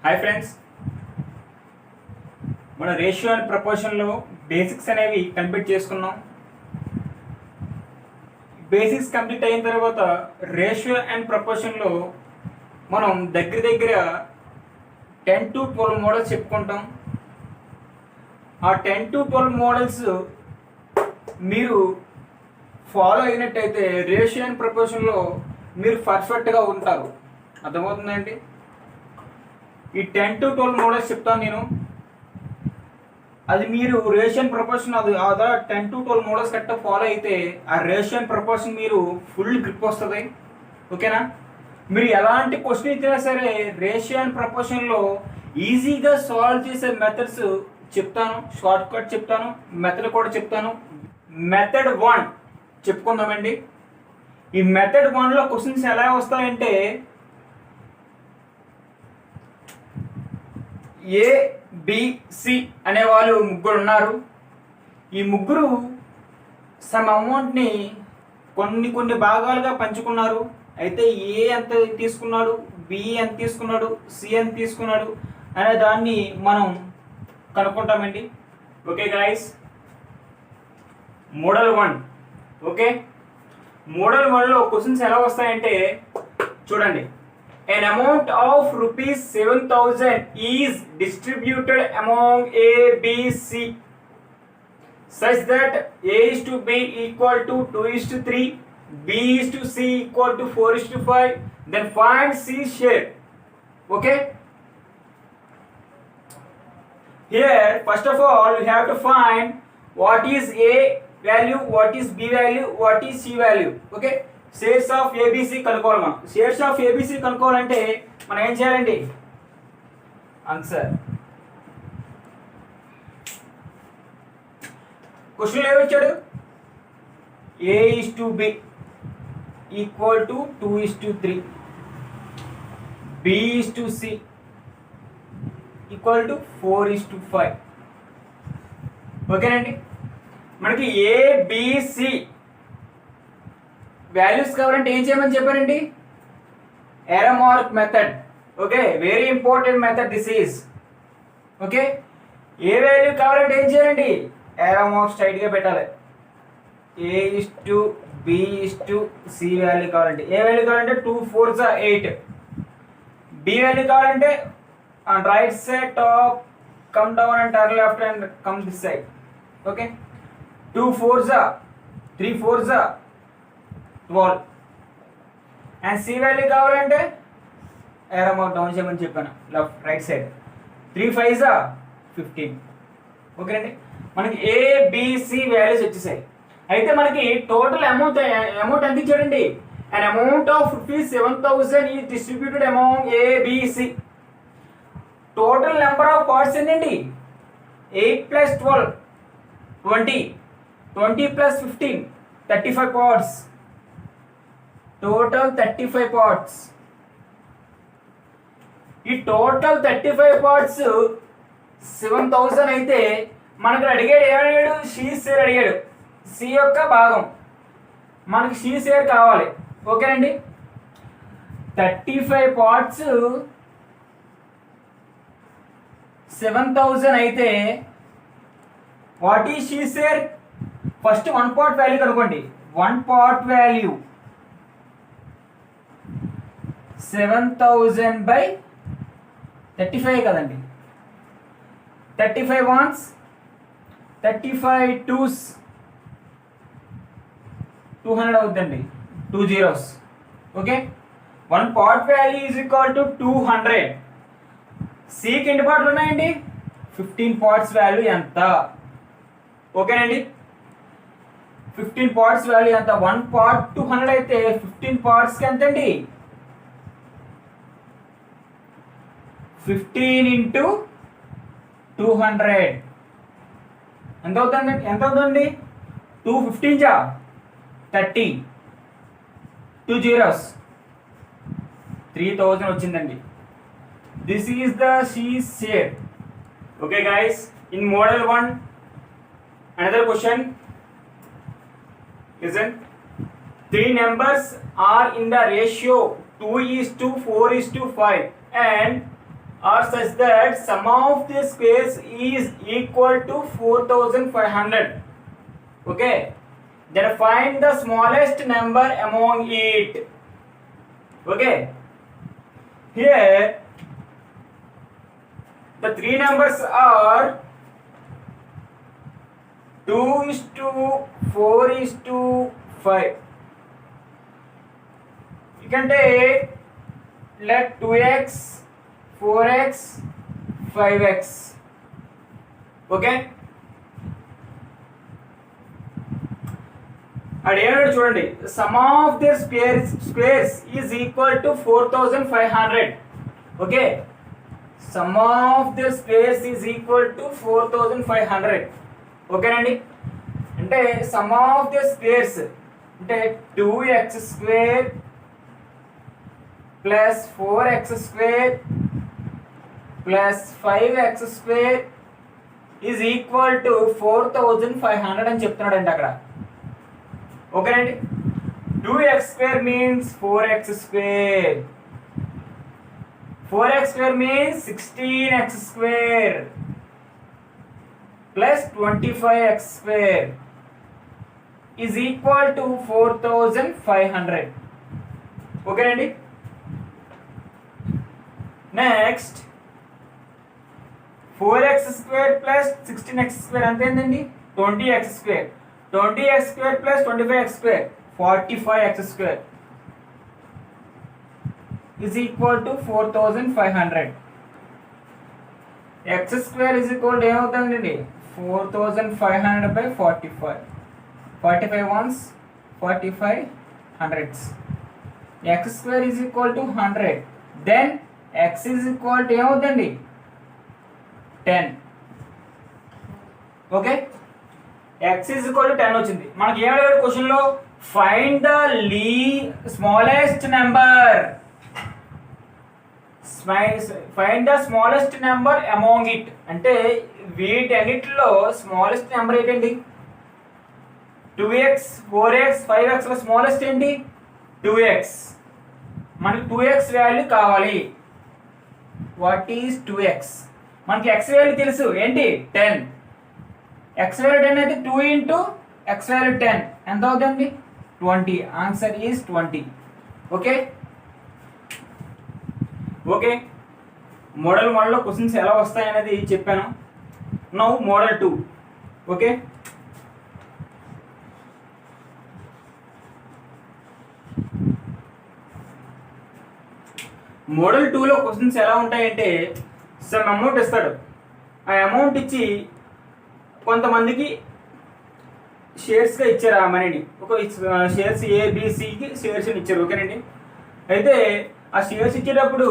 Hi friends, మన ratio and ప్రపోర్షన్లో basics అనేవి complete చేసుకున్నాం. బేసిక్స్ కంప్లీట్ అయిన తర్వాత రేషియో అండ్ ప్రపోర్షన్లో మనం దగ్గర 10 to 12 మోడల్స్ చెప్పుకుంటాం. ఆ 10 to 12 మోడల్స్ మీరు ఫాలో అయినట్టయితే రేషియో అండ్ ప్రపోర్షన్లో మీరు పర్ఫెక్ట్గా ఉంటారు. అర్థమవుతుందండి? ఈ 10 to 12 మోడల్స్ చెప్తాను నేను. అది మీరు రేషియో అండ్ ప్రపోర్షన్ అదా 10 to 12 మోడల్స్ కరెక్ట్గా ఫాలో అయితే ఆ రేషియో అండ్ ప్రపోర్షన్ మీరు ఫుల్ గ్రిప్ వస్తుంది. ఓకేనా? మీరు ఎలాంటి క్వశ్చన్ ఇచ్చినా సరే రేషియో అండ్ ప్రపోర్షన్లో ఈజీగా సాల్వ్ చేసే మెథడ్స్ చెప్తాను, షార్ట్ కట్ చెప్తాను, మెథడ్ కూడా చెప్తాను. మెథడ్ 1 చెప్పుకుందామండి. ఈ మెథడ్ 1లో క్వశ్చన్స్ ఎలా వస్తాయంటే ABC అనే వాళ్ళు ముగ్గురు ఉన్నారు. ఈ ముగ్గురు సమ్ అమౌంట్ని కొన్ని భాగాలుగా పంచుకున్నారు. అయితే ఏ ఎంత తీసుకున్నాడు, బి ఎంత తీసుకున్నాడు, సి ఎంత తీసుకున్నాడు అనే దాన్ని మనం కనుక్కుంటామండి. Okay guys, model 1. Okay, model 1లో క్వశ్చన్స్ ఎలా వస్తాయంటే చూడండి. An amount of rupees 7,000 is distributed among A, B, C such that A is to B equal to 2:3, B is to C equal to 4:5. Then find C share. Okay? Here, first of all, we have to find what is A value, what is B value, what is C value. Okay? Shares of ABC కనుక్కోవాలి. మనం shares of ABC కనుక్కోవాలంటే మనం ఏం చేయాలండి? Answer question ఏమిచ్చాడు? A is to B equal to 2:3, B is to C equal to 4:5. ఓకేనండి? మనకి ABC values కావాలంటే ఏం చేయమని చెప్పారండి? ఎరో mark method. Okay, very important method this is. Okay, A value కావాలంటే ఏం చేయాలండి? ఎరో మార్క్ స్ట్రైట్గా పెట్టాలి. A is to B is to C value కావాలంటే, ఏ వాల్యూ కావాలంటే 2 4s 8. B వాల్యూ కావాలంటే right side top come down and turn left and come this side. Okay, 2 4s 3 4s 12. And C value కావాలంటే arrow mark down చేయమని చెప్పాను, left right side. 3 5s 15. ఓకేనండి, మనకి ABC values వచ్చేసాయి. అయితే మనకి టోటల్ అమౌంట్ ఎంత ఇచ్చాడండి? అండ్ అమౌంట్ ఆఫ్ రూపీస్ 7,000 ఈ distributed amount ABC. Total number of parts ఏంటండి? 8 + 12 20, 20 + 15 35 పార్ట్స్. Total 35 parts. ఈ టోటల్ 35 పార్ట్స్ 7,000 అయితే మనకు అడిగాడు, ఏమడిగాడు? షీ షేర్ అడిగాడు. సి యొక్క భాగం మనకి షీ షేర్ కావాలి. ఓకేనండి, 35 పార్ట్స్ 7,000 అయితే what is she share? First 1 part value కనుక్కోండి. 1 పార్ట్ వాల్యూ 7,000 by 35 కదండి. 35 1s 35 2s 200 అవుతుందండి. 2 zeros. Okay, 1 part value is equal to 200. సికి ఎన్ని పార్ట్లు ఉన్నాయండి? 15 పార్ట్స్ వాల్యూ ఎంత? ఓకేనండి, 15 పార్ట్స్ వాల్యూ ఎంత? 1 పార్ట్ 200 అయితే 15 పార్ట్స్కి ఎంత అండి? 15 into 200 ఎంత అవుతుందండి? 2 15s 30, 2 zeros 3,000 వచ్చిందండి. This is the she share. Okay guys, in model 1 another question. Listen, 3 numbers are in the ratio 2:4:5 and are such that sum of the squares is equal to 4500. Okay, then find the smallest number among it. Okay, here the three numbers are 2:4:5. You can take let 2x, 4x, 5x. Okay, అదేమో చూడండి, some of their squares is equal to 4500. Okay, some of their squares is equal to 4500. ఓకేనండి, అంటే some of their squares అంటే 2x² plus 4x² plus 5x² is equal to 4500 అని చెప్తున్నాడండి అక్కడ. ఓకేనండి, 2x² means 4x², 4x² means 16x² plus 25x² is equal to 4500. ఓకేనండి, next 4x² plus 16x² అంతే ఏంటండి, 20x², 20x² plus 25x² 45x² is equal to 4500. x² is equal to ఏమవుతుందండి, 4500 by 45, 45 ones 45 hundreds. x² is equal to 100. Then x is equal to ఏమవుతుందండి, 10. Okay, x is equal to 10 వచ్చింది. మనకి ఏమడిగాడు question లో, find the smallest number, find the smallest number among it. అంటే వీటన్నిటిలో smallest number ఏంటండి, 2x, 4x, 5x లో smallest ఏంటి 2x. మనకి 2x వాల్యూ కావాలి. What is 2x? మనకి x వాల్యూ తెలుసు ఏంటి 10. x వాల్యూ 10 అయితే 2 ఇంటూ x వాల్యూ 10 ఎంత అవుతుంది 20. Answer is 20. Okay okay, model 1లో క్వశ్చన్స్ ఎలా వస్తాయి అనేది చెప్పాను. Now model 2. ఓకే, మోడల్ 2లో క్వశ్చన్స్ ఎలా ఉంటాయంటే, సమ్ అమౌంట్ ఇస్తాడు, ఆ అమౌంట్ ఇచ్చి కొంతమందికి షేర్స్గా ఇచ్చారు. ఆ మనీని ఒక షేర్స్ ఏబిసికి షేర్స్ ఇచ్చారు. ఓకేనండి, అయితే ఆ షేర్స్ ఇచ్చేటప్పుడు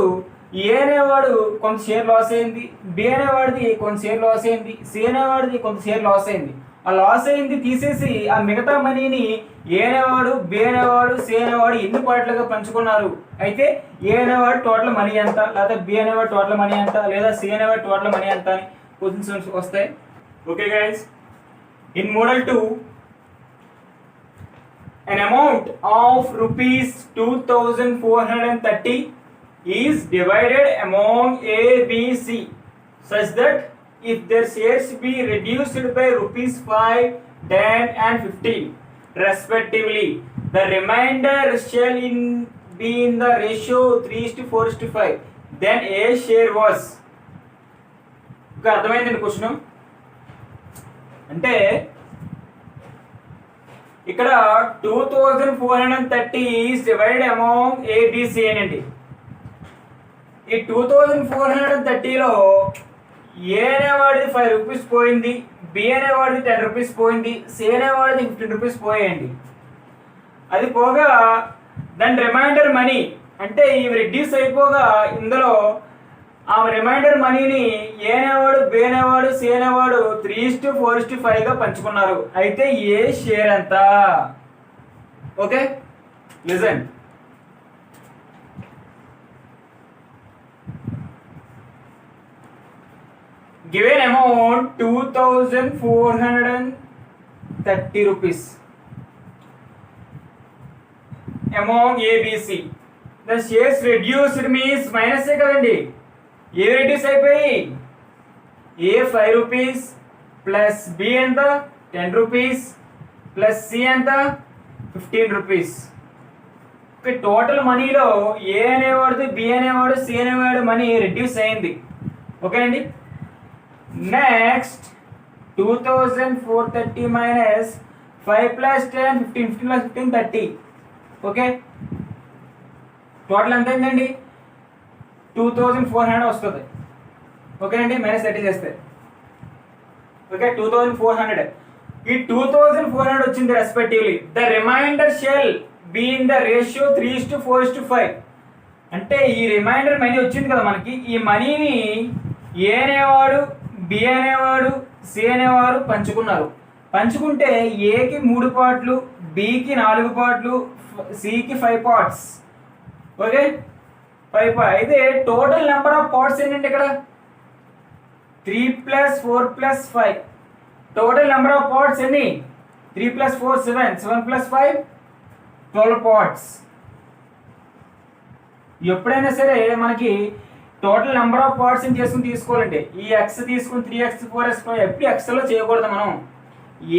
ఏ అనేవాడు కొంత షేర్ లాస్ అయింది, బి అనేవాడిది కొంత షేర్ లాస్ అయింది, సి అనేవాడిది కొంత షేర్ లాస్ అయింది. ఆ లాస్ అయింది తీసేసి ఆ మిగతా మనీని ఏ అనేవాడు, బి అనేవాడు, సి అనేవాడు ఎన్ని పార్ట్లుగా పంచుకున్నారు. అయితే ఏ అనేవాడు టోటల్ మనీ ఎంత, లేదా బి అనేవాడు టోటల్ మనీ ఎంత, లేదా సి అనేవాడు టోటల్ మనీ ఎంత అని క్వశ్చన్స్ వస్తాయి. Okay guys, in model 2 an amount of rupees 2430 is divided among A, B, C such that if their shares be reduced by rupees 5, 10 and 15 respectively, the remainder shall be in the ratio 3:4:5. Then A share was. ఇంకా అర్థమైందండి question. అంటే ఇక్కడ 2430 is divided among ABC అనండి. ఈ 2430లో ఏ అనేవాడిది 5 rupees పోయింది, B అనేవాడిది 10 rupees పోయింది, C అనేవాడిది 15 rupees పోయాయండి. అది పోగా దాని రిమైండర్ మనీ అంటే ఇవి రిడ్యూస్ అయిపోగా ఇందులో ఆ రిమైండర్ మనీని ఏ అనేవాడు, బి అనేవాడు, సి అనేవాడు 3:4:5గా పంచుకున్నారు. అయితే ఏ షేర్ ఎంత? Okay, listen. Given amount 2430 rupees among A, B, C. The shares reduced means minus కదండి. ఏ రెడ్యూస్ అయిపోయి ఏ 5 రూపీస్ ప్లస్ బి ఎంత 10 రూపీస్ ప్లస్ సి ఎంత 15 రూపీస్. ఓకే, టోటల్ మనీలో ఏ అనేవాడు బి అనేవాడు సి అనేవాడు మనీ రెడ్యూస్ అయింది. ఓకేనండి. Next 2430 minus 5 plus 10 15 15 plus 15 30. Okay, total ఎంత అయిందండి 2400 వస్తుంది. ఓకేనండి, మైనస్ 30 చేస్తే ఓకే 2400. ఈ 2400 వచ్చింది respectively. The remainder shall be in the ratio 3:4:5. అంటే ఈ రిమైండర్ మనీ వచ్చింది కదా మనకి, ఈ మనీని ఏ అనేవాడు బి అనేవాడు సి అనేవారు పంచుకున్నారు. పంచుకుంటే ఏకి 3 పార్ట్లు, బికి 4 పార్ట్లు, సికి 5 పార్ట్స్. ఓకే, 5 పార్ట్ అయితే టోటల్ నెంబర్ ఆఫ్ పార్ట్స్ ఏంటంటే ఇక్కడ 3 + 4 + 5. టోటల్ నెంబర్ ఆఫ్ పార్ట్స్ ఎన్ని 3 + 4 7 7 + 5 12 పార్ట్స్. ఎప్పుడైనా సరే మనకి టోటల్ నెంబర్ ఆఫ్ పార్ట్స్ చేసుకుని తీసుకోవాలంటే ఈ ఎక్స్ తీసుకుని 3x 4x 5 ఎప్పుడు ఎక్స్లో చేయకూడదు. మనం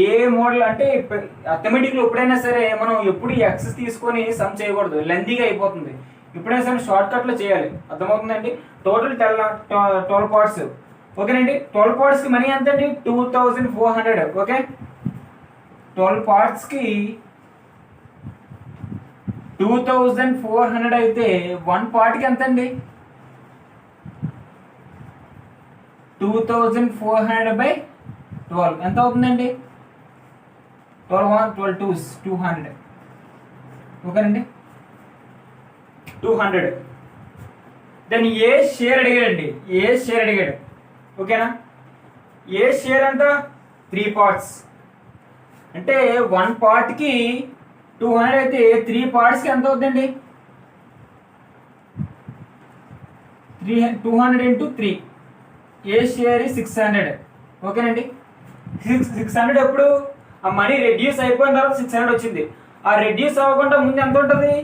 ఏ మోడల్ అంటే అథమెటిక్లో ఎప్పుడైనా సరే మనం ఎప్పుడు ఎక్స్ తీసుకొని సమ్ చేయకూడదు, లెందీగా అయిపోతుంది. ఎప్పుడైనా సరే షార్ట్ కట్లో చేయాలి. అర్థమవుతుందండి. Total 12 parts. ఓకేనండి, 12 పార్ట్స్కి మనీ ఎంత అండి 2400. ఓకే, 12 పార్ట్స్కి 2400 అయితే 1 పార్ట్కి ఎంత అండి 2400/12 ఎంత అవుతుందండి 12 1 12 2 200. ఓకేనండి 200. దాన్ని ఏ షేర్ అడిగాడండి, ఏ షేర్ అడిగాడు. ఓకేనా, ఏ షేర్ ఎంత 3 పార్ట్స్. అంటే 1 పార్ట్కి 200 అయితే 3 పార్ట్స్కి ఎంత అవుతుందండి 200 × 3. ఏ షేర్ 600. ఓకేనండి, 600 ఎప్పుడు ఆ మనీ రెడ్యూస్ అయిపోయిన తర్వాత 600 వచ్చింది. ఆ రెడ్యూస్ అవ్వకుండా ముందు ఎంత ఉంటుంది,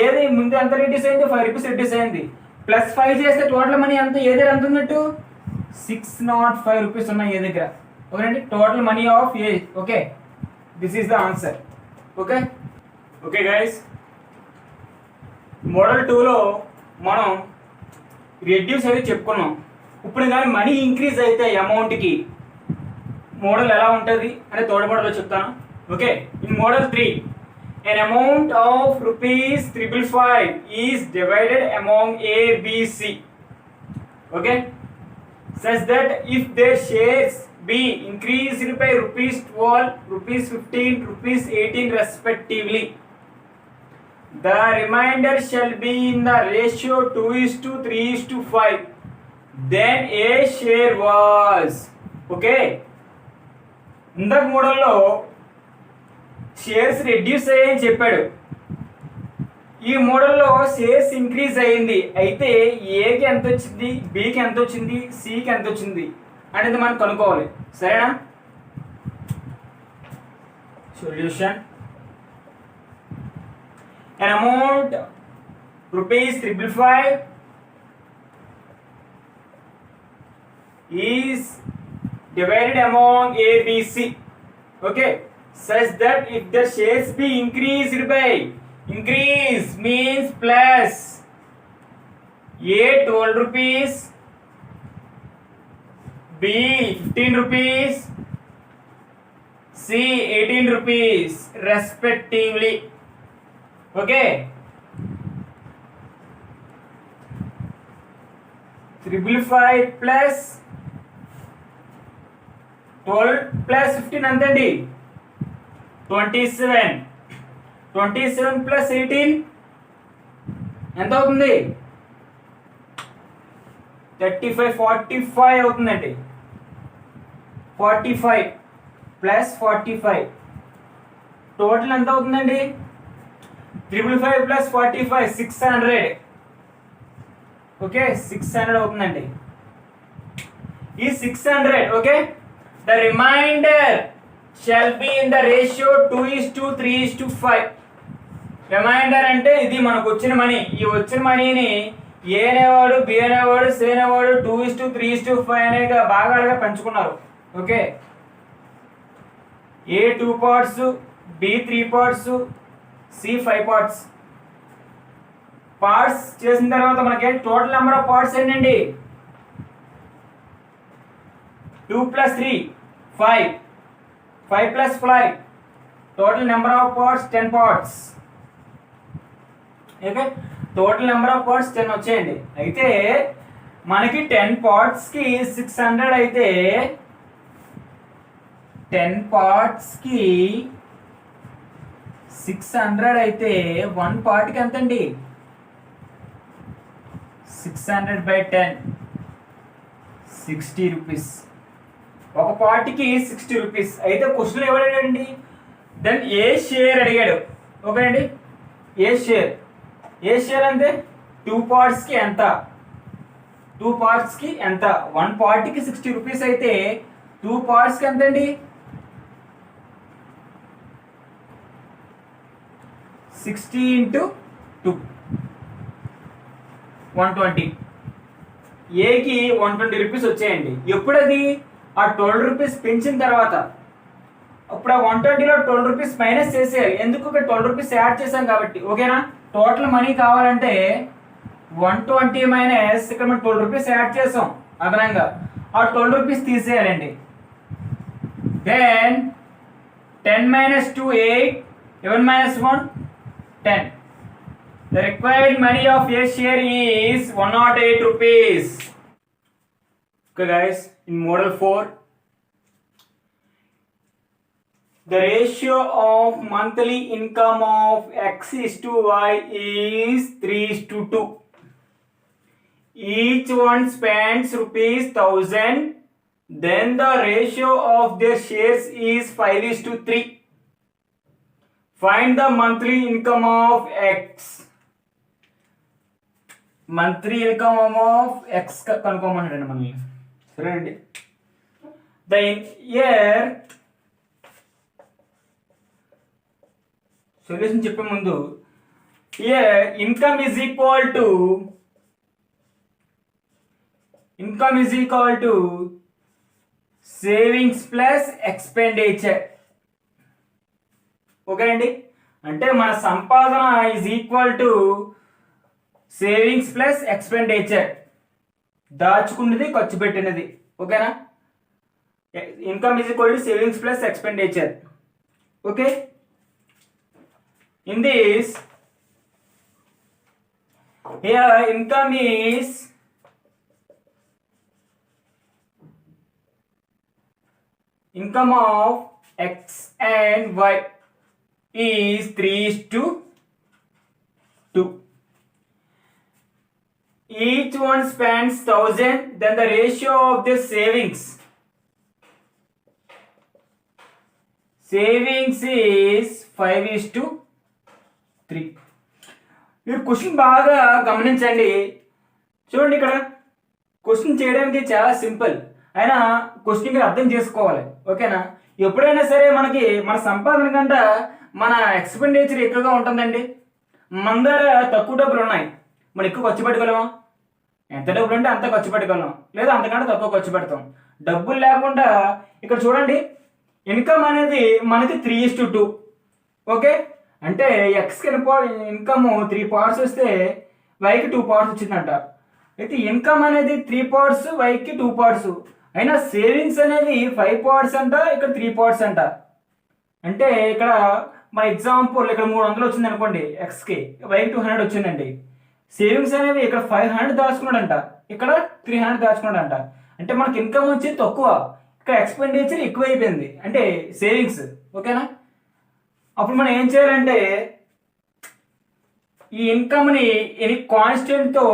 ఏది ముందు ఎంత రెడ్యూస్ అయింది 5 రూపీస్ రెడ్యూస్ అయింది. ప్లస్ 5 చేస్తే టోటల్ మనీ ఎంత ఏ దగ్గర ఎంత ఉన్నట్టు 605 రూపీస్ ఉన్నాయి ఏ దగ్గర. ఓకేనండి, total money of A. Okay, this is the answer. Okay okay guys, model 2లో మనం రెడ్యూస్ అయితే చెప్పుకున్నాం. ఇప్పుడు కానీ మనీ ఇంక్రీజ్ అయితే అమౌంట్కి మోడల్ ఎలా ఉంటుంది అని థర్డ్ మోడల్లో చెప్తాను. Okay, in model 3 an amount of ₹555 is divided among A, B, C. Okay, such that if their shares be increased by ₹12, ₹15, ₹18 respectively, the remainder shall be in the ratio 2:3:5. Then A share was. Okay, ఇందాక మోడల్లో shares reduce అయ్యాయని చెప్పాడు. ఈ మోడల్లో shares increase అయ్యింది. అయితే ఏకి ఎంత వచ్చింది, బికి ఎంత వచ్చింది, సికి ఎంత వచ్చింది అనేది మనం కనుక్కోవాలి. సరేనా? Solution, an amount ₹555 is divided among A, B, C. Okay, such that if the shares be increased by, increase means plus, A 12 rupees, B 15 rupees, C 18 rupees respectively. Okay, 555 plus 12 plus 15 అంతండి 27. 27 plus 18 ఎంత అవుతుంది 35 45 అవుతుందండి. 45 plus 45 total ఎంత అవుతుందండి 555 plus 45 600. Okay, 600 అవుతుందండి. ఈ 600. Okay, the remainder shall be in the ratio 2:3:5. Remainder అంటే ఇది మనకు వచ్చిన మనీ. ఈ వచ్చిన మనీని ఏ అనేవాడు, బి అనేవాడు, సి అనేవాడు 2:3:5 అనే భాగాలుగా పంచుకున్నారు. Okay, A 2 parts, B 3 parts, C 5 parts. Parts చేసిన తర్వాత మనకి టోటల్ నెంబర్ ఆఫ్ పార్ట్స్ ఏంటండి? 2 + 3 5, 5 + 5, total number of parts 10 parts. Okay, total number of parts 10 వచ్చేయండి. అయితే మనకి 10 పార్ట్స్కి 600 అయితే 10 పార్ట్స్కి 600 అయితే 1 పార్ట్కి ఎంత అండి? 600/10 60 రూపీస్. ఒక పార్టీకి 60 రూపీస్. అయితే క్వశ్చన్ ఎవడండి? దెన్ ఏ షేర్ అడిగాడు. ఓకే అండి, ఏ షేర్ అంటే 2 పార్ట్స్కి ఎంత? 2 పార్ట్స్కి ఎంత? 1 పార్టీకి 60 రూపీస్ అయితే 2 పార్ట్స్కి ఎంత అండి? 60 × 2 120. ఏకి 120 రూపీస్ వచ్చాయండి. ఎప్పుడది? ఆ 12 రూపీస్ పెంచిన తర్వాత. అప్పుడు ఆ 120లో 12 రూపీస్ మైనస్ చేసేయాలి. ఎందుకు? ఇక్కడ 12 రూపీస్ యాడ్ చేసాం కాబట్టి. ఓకేనా? టోటల్ మనీ కావాలంటే 120 మైనస్ ఇక్కడ మనం 12 రూపీస్ యాడ్ చేసాం అదనంగా. ఆ 12 rupees తీసేయాలండి. Then 10 - 2 8, 11 - 1 10. The required money of a share is 108 rupees. Okay guys, in model 4, the ratio of monthly income of X is to Y is 3:2. Each one spends ₹1000. Then the ratio of their shares is 5:3. Find the monthly income of X. Monthly income of X కనుక్కోమన్నాడండి మనల్ని. సరే అండి, the year solution చెప్పే ముందు year income is equal to savings plus expenditure. Okay అండి, అంటే మన సంపాదన is equal to savings plus expenditure, దాచుకున్నది ఖర్చు పెట్టినది. ఓకేనా? Income is equal to savings plus expenditure. Okay, in this here income is income of X and Y is 3:2. Each one spends 1000. Then the ratio of the savings is 5:3. మీరు question బాగా గమనించండి. చూడండి, ఇక్కడ question చేయడానికి చాలా simple, అయినా question మీరు అర్థం చేసుకోవాలి. ఓకేనా? ఎప్పుడైనా సరే మనకి మన సంపాదన కంటే మన ఎక్స్పెండిచర్ ఎక్కువగా ఉంటుందండి. మన దగ్గర తక్కువ డబ్బులు ఉన్నాయి, మనం ఎక్కువ ఖర్చు పెట్టగలమా? ఎంత డబ్బులు ఉంటే అంత ఖర్చు పెట్టగలం, లేదా అంతకంటే తక్కువ ఖర్చు పెడతాం. డబ్బులు లేకుండా ఇక్కడ చూడండి, ఇన్కమ్ అనేది మనకి 3:2. ఓకే, అంటే ఎక్స్కి ఇన్కమ్ 3 పార్ట్స్ వస్తే వైకి 2 పార్ట్స్ వచ్చిందంట. అయితే ఇన్కమ్ అనేది 3 పార్ట్స్, వైకి 2 పార్ట్స్. అయినా సేవింగ్స్ అనేవి 5 పార్ట్స్ అంట, ఇక్కడ 3 పార్ట్స్ అంట. అంటే ఇక్కడ మన ఎగ్జాంపుల్ ఇక్కడ 300 వచ్చింది అనుకోండి ఎక్స్కి, వైకి 200 వచ్చిందండి. సేవింగ్స్ అనేవి ఇక్కడ 500 దాచుకున్నాడంట, ఇక్కడ 300 దాచుకున్నాడంట. అంటే మనకి ఇన్కమ్ వచ్చి తక్కువ, ఇక్కడ ఎక్స్పెండిచర్ ఎక్కువ అయిపోయింది, అంటే సేవింగ్స్. ఓకేనా? అప్పుడు మనం ఏం చేయాలంటే ఈ ఇన్కమ్ని ఎనీ కాన్స్టెంట్తో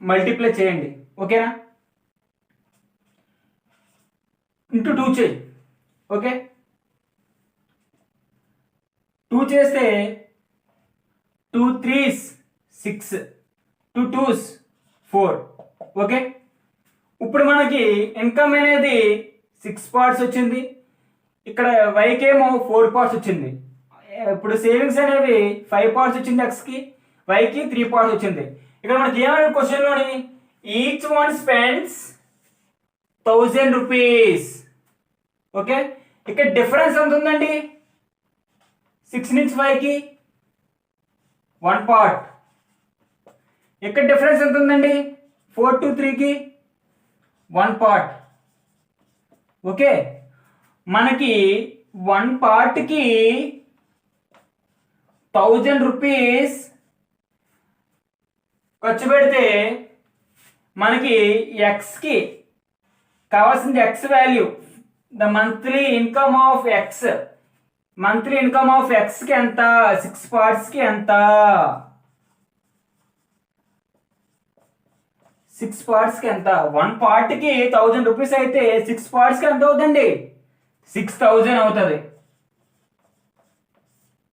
మల్టిప్లై చేయండి. ఓకేనా? ఇంటూ 2 చేయి. ఓకే, 2 చేస్తే 2 3s 6, 2 2s 4. ఓకే, ఇప్పుడు మనకి ఇన్కమ్ అనేది 6 పార్ట్స్ వచ్చింది, ఇక్కడ వైకేమో 4 పార్ట్స్ వచ్చింది. ఇప్పుడు సేవింగ్స్ అనేవి 5 పార్ట్స్ వచ్చింది ఎక్స్కి, వైకి 3 పార్ట్స్ వచ్చింది. ఇక్కడ మనకి ఏమైనా క్వశ్చన్లోని each one spends 1000 rupees. Okay, ఇక్కడ డిఫరెన్స్ ఎంత ఉందండి? 6 నుంచి 5కి 1 పార్ట్. ఇక్కడ డిఫరెన్స్ ఎంత ఉందండి? 4 to 3కి 1 పార్ట్. ఓకే, మనకి 1 పార్ట్కి 1000 రూపీస్ ఖర్చు పెడితే మనకి ఎక్స్కి కావాల్సింది X value, the monthly income of X. Monthly income of ఎక్స్కి ఎంత? 6 పార్ట్స్కి ఎంత? 6 పార్ట్స్కి ఎంత? 1 పార్ట్కి 1000 రూపీస్ అయితే 6 పార్ట్స్కి ఎంత అవుతుంది? 6000 అవుతుంది.